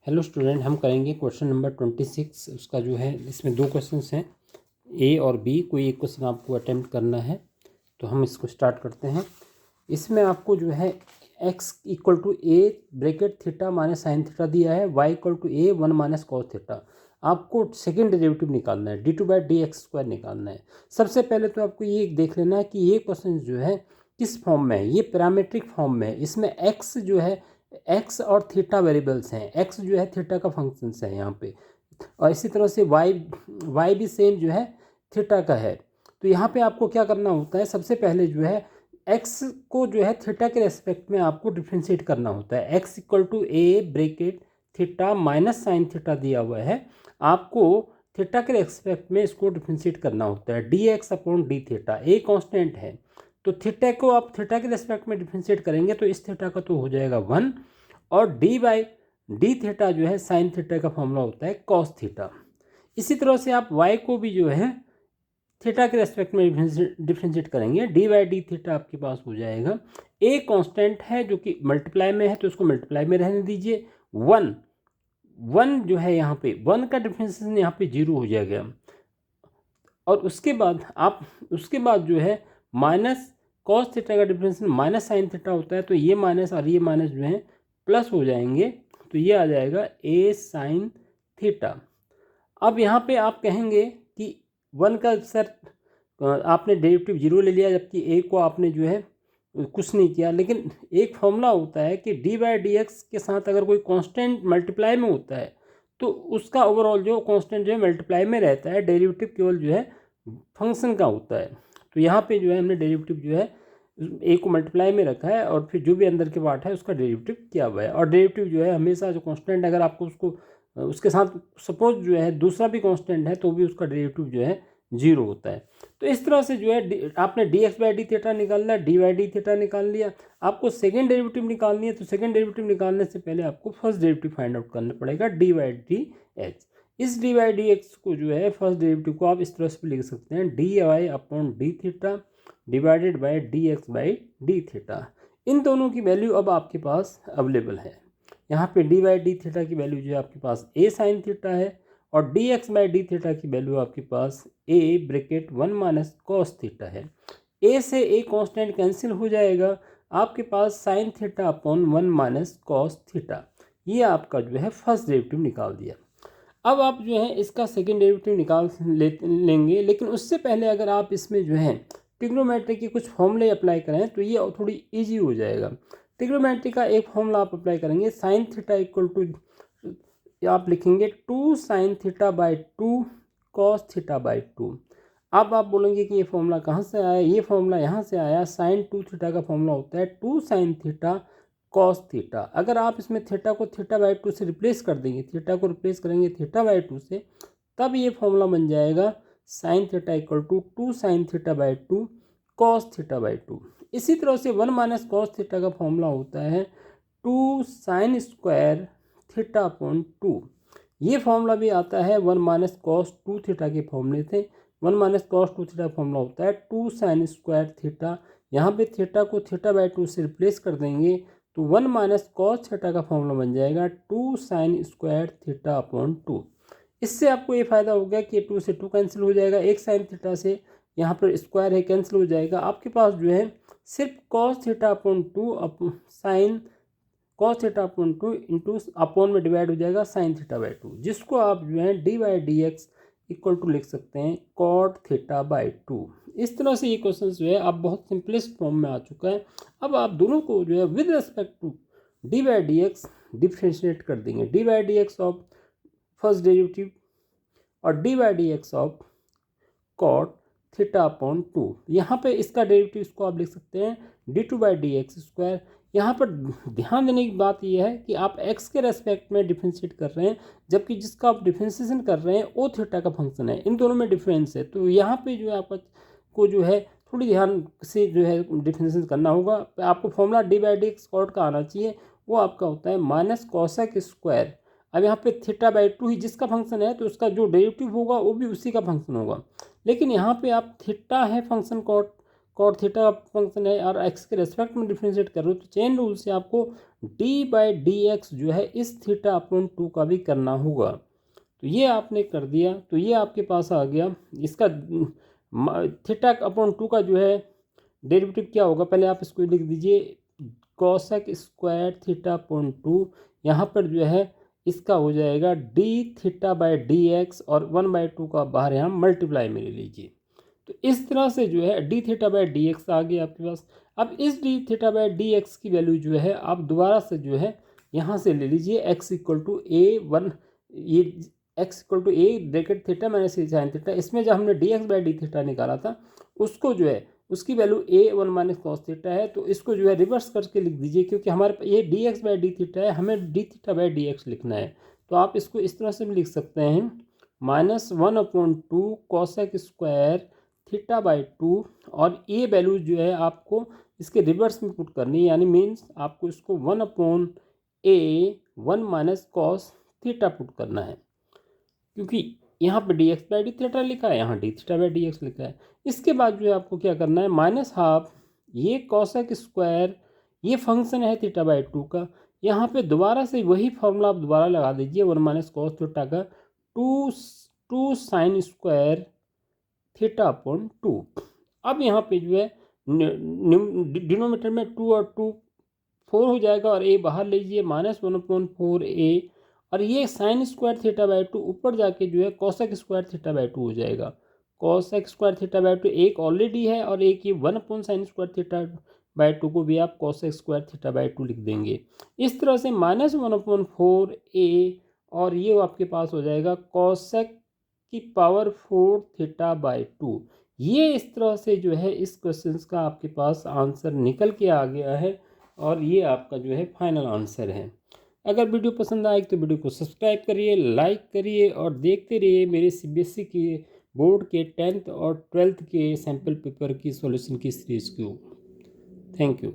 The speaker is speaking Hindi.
हेलो स्टूडेंट, हम करेंगे क्वेश्चन नंबर 26। उसका जो है इसमें दो क्वेश्चंस हैं, ए और बी। कोई एक क्वेश्चन आपको अटेम्प्ट करना है, तो हम इसको स्टार्ट करते हैं। इसमें आपको जो है x equal to a bracket theta minus sine theta दिया है, y equal to a 1 minus cos theta. आपको सेकेंड डेरिवेटिव निकालना है, d2/dx² निकालना है। सबसे पहले तो आपको ये देख लेना है कि ये क्वेश्चन जो है किस फॉर्म में है। ये पैरामीट्रिक फॉर्म में है। इसमें x जो है, x और थीटा वेरिएबल्स हैं। x जो है थीटा का फंक्शन है यहाँ पे, और इसी तरह से y भी सेम जो है थीटा का है। तो यहाँ पे आपको क्या करना होता है, सबसे पहले जो है x को जो है थीटा के रेस्पेक्ट में आपको डिफ्रेंशिएट करना होता है। x equal to a bracket theta minus sine theta दिया हुआ है, आपको थीटा के रेस्पेक्ट में इसको डिफ्रेंशिएट करना होता है। dx upon D theta, a constant है, तो थीटा को आप थीटा के रेस्पेक्ट में डिफ्रेंशिएट करेंगे तो इस थीटा का तो हो जाएगा 1, और डी थीटा जो है साइन थीटा का फॉर्मूला होता है कॉस थीटा। इसी तरह से आप y को भी जो है थीटा के रेस्पेक्ट में डिफ्रेंशिएट करेंगे, डी थीटा आपके पास हो जाएगा। ए कांस्टेंट है जो कि मल्टीप्लाई में है, तो उसको मल्टीप्लाई में रहने दीजिए। 1 जो है यहाँ पे 1 का डिफ्रेंशिएशन यहाँ पे 0 हो जाएगा, और उसके बाद जो है माइनस कॉस थीटा का डिफरेंशियल माइनस साइन थीटा होता है, तो ये माइनस और ये माइनस जो है प्लस हो जाएंगे, तो ये आ जाएगा ए साइन थीटा। अब यहाँ पे आप कहेंगे कि 1 का सर आपने डेरिवेटिव 0 ले लिया, जबकि ए को आपने जो है कुछ नहीं किया। लेकिन एक फॉर्मूला होता है कि d/dx के साथ अगर कोई कांस्टेंट मल्टीप्लाई में होता है तो उसका ओवरऑल जो कांस्टेंट जो है मल्टीप्लाई में रहता है, डेरिवेटिव केवल जो है फंक्शन का होता है। तो यहाँ पे जो है हमने डेरिवेटिव जो है ए को मल्टीप्लाई में रखा है, और फिर जो भी अंदर के पार्ट है उसका डेरिवेटिव किया हुआ है। और डेरिवेटिव जो है हमेशा जो कांस्टेंट, अगर आपको उसको उसके साथ सपोज जो है दूसरा भी कांस्टेंट है तो भी उसका डेरिवेटिव जो है 0 होता है। तो इस तरह से जो है आपने dx/d थीटा निकालना, dy/d थीटा निकाल लिया। आपको सेकेंड डेरिवेटिव निकालनी है, तो सेकेंड डेरिवेटिव निकालने से पहले आपको फर्स्ट डेरिवेटिव फाइंड आउट करना पड़ेगा, dy/dx। इस dy/dx को जो है फर्स्ट डेरिवेटिव को आप इस तरह से लिख सकते हैं, dy upon D theta divided by dx/d theta. इन दोनों की वैल्यू अब आपके पास अवेलेबल है। यहाँ पे dy/d थीटा की वैल्यू जो है आपके पास a साइन थीटा है, और dx/d थीटा की वैल्यू आपके पास a bracket 1 minus cos theta है। a से a कांस्टेंट कैंसिल हो जाएगा, आपके पास sine theta upon 1 minus cos theta. ये आपका जो है फर्स्ट डेरिवेटिव निकाल दिया। अब आप जो है इसका सेकेंड डेरिवेटिव निकाल लेंगे, लेकिन उससे पहले अगर आप इसमें जो है ट्रिग्नोमेट्री के कुछ फॉर्मूले अप्लाई करें तो ये थोड़ी ईजी हो जाएगा। ट्रिग्नोमेट्री का एक फॉर्मूला आप अप्लाई करेंगे, साइन थीटा इक्वल टू आप लिखेंगे 2 sine theta by 2 cos theta by 2। अब आप बोलेंगे कि ये फॉर्मूला कहाँ से आया, ये फॉर्मूला यहाँ से आया। साइन 2 थीटा का फॉर्मूला होता है 2 साइन थीटा कॉस थीटा। अगर आप इसमें थीटा को थीटा बाई 2 से रिप्लेस कर देंगे, थीटा को रिप्लेस करेंगे थीटा बाई 2 से, तब ये फॉर्मूला बन जाएगा sine theta equal to 2 sine theta by 2 cos theta by 2। इसी तरह से 1 माइनस कॉस थीटा का फॉर्मूला होता है 2 साइन स्क्वायर थीटा अपॉन 2। ये फॉर्मूला भी आता है 1 माइनस कॉस 2 थीटा के फॉर्मूले थे। 1 माइनस कॉस 2 थीटा फॉर्मूला होता है 2 साइन स्क्वायर थीटा। यहाँ पे थीटा को थीटा बाई 2 से रिप्लेस कर देंगे, तो 1 माइनस कॉस थीटा का फॉर्मूला बन जाएगा 2 साइन स्क्वायर थीटा अपॉन 2। इससे आपको ये फायदा हो गया कि 2 से 2 कैंसिल हो जाएगा, एक साइन थीटा से यहाँ पर स्क्वायर है कैंसिल हो जाएगा। आपके पास जो है सिर्फ cos theta upon 2 sine cos theta upon 2 into upon में डिवाइड हो जाएगा साइन थीटा बाई 2, जिसको आप जो है dy/dx इक्वल टू लिख सकते हैं कॉट थीटा बाई 2। इस तरह से ये क्वेश्चन जो है आप बहुत सिंपलेस्ट फॉर्म में आ चुका है। अब आप दोनों को जो है with respect to dy/dx differentiate कर देंगे, dy/dx ऑफ फर्स्ट डेरिवेटिव और dy/dx of cot theta upon 2। यहाँ पे इसका डेरिवेटिव इसको आप लिख सकते हैं d2/dx²। यहाँ पर ध्यान देने की बात यह है कि आप x के रेस्पेक्ट में डिफ्रेंशिएट कर रहे हैं, जबकि जिसका आप डिफ्रेंशिएशन कर रहे हैं वो थीटा का फंक्शन है। इन दोनों में डिफरेंस है, तो यहाँ पे जो है आपका को जो है थोड़ी ध्यान से जो है डिफ्रेंशिएशन करना होगा। आपको फॉर्मूला dy/dx कॉट का आना चाहिए, वो आपका होता है माइनस कॉसेक स्क्वायर। अब यहाँ पे थीटा बाई 2 ही जिसका फंक्शन है, तो उसका जो डेरिवेटिव होगा वो भी उसी का फंक्शन होगा। लेकिन यहाँ पे आप थीटा है फंक्शन कॉट थीटा फंक्शन है और एक्स के रेस्पेक्ट में डिफ्रेंशिएट कर रहे हो, तो चेन रूल से आपको d/dx जो है इस थीटा अपॉन 2 का भी करना होगा। तो ये आपने कर दिया तो ये आपके पास आ गया। इसका थीटा अपॉन 2 का जो है डेरिवेटिव क्या होगा, पहले आप इसको लिख दीजिए कोसेक स्क्वायर थीटा अपॉन 2। यहाँ पर जो है इसका हो जाएगा d/dx और 1/2 का बाहर यहाँ मल्टीप्लाई में ले लीजिए। तो इस तरह से जो है d/dx आ गया आपके पास। अब इस d/dx की वैल्यू जो है आप दोबारा से जो है यहाँ से ले लीजिए x इक्वल टू a1, ये x equal to a bracket theta minus c sine theta. इसमें जब हमने dx/d निकाला था उसको जो है उसकी value a1 minus cos theta है। तो इसको जो है रिवर्स करके लिख दीजिए, क्योंकि हमारे ये dx/d है, हमें dθ/dx लिखना है। तो आप इसको इस तरह से भी लिख सकते हैं -1/2 कोसेक स्क्वायर θ/2, और ये वैल्यू जो है आपको इसके रिवर्स में पुट करनी है, यानी मीन्स आपको इसको 1/a1 minus cos theta put करना है, क्योंकि यहाँ पे dx/d लिखा है, यहाँ dθ/dx लिखा है। इसके बाद जो है आपको क्या करना है, -12 ये कोसेक स्क्वायर, ये फंक्शन है θ/2 का। यहाँ पे दोबारा से वही फॉर्मूला आप दोबारा लगा दीजिए 1 माइनस कॉस थीटा का 2 साइन स्क्वायर θ/2। अब यहाँ पे जो है डिनोमीटर में 2 और 2 4 हो जाएगा, और a बाहर लीजिए -1/4a, और ये साइन स्क्वायर θ/2 ऊपर जाके जो है कोसेक स्क्वायर θ/2 हो जाएगा। कोसेक स्क्वायर θ/2 एक ऑलरेडी है, और एक ये 1/sin स्क्वायर θ/2 को भी आप कोसेक स्क्वायर θ/2 लिख देंगे। इस तरह से -1/4a, और ये आपके पास हो जाएगा कोसेक की पावर 4 θ/2। ये इस तरह से जो है इस क्वेश्चन का आपके पास आंसर निकल के आ गया है, और ये आपका जो है फाइनल आंसर है। अगर वीडियो पसंद आए तो वीडियो को सब्सक्राइब करिए, लाइक करिए, और देखते रहिए मेरे CBSE के बोर्ड के 10th और 12th के सैम्पल पेपर की सॉल्यूशन की सीरीज़ को। Thank you.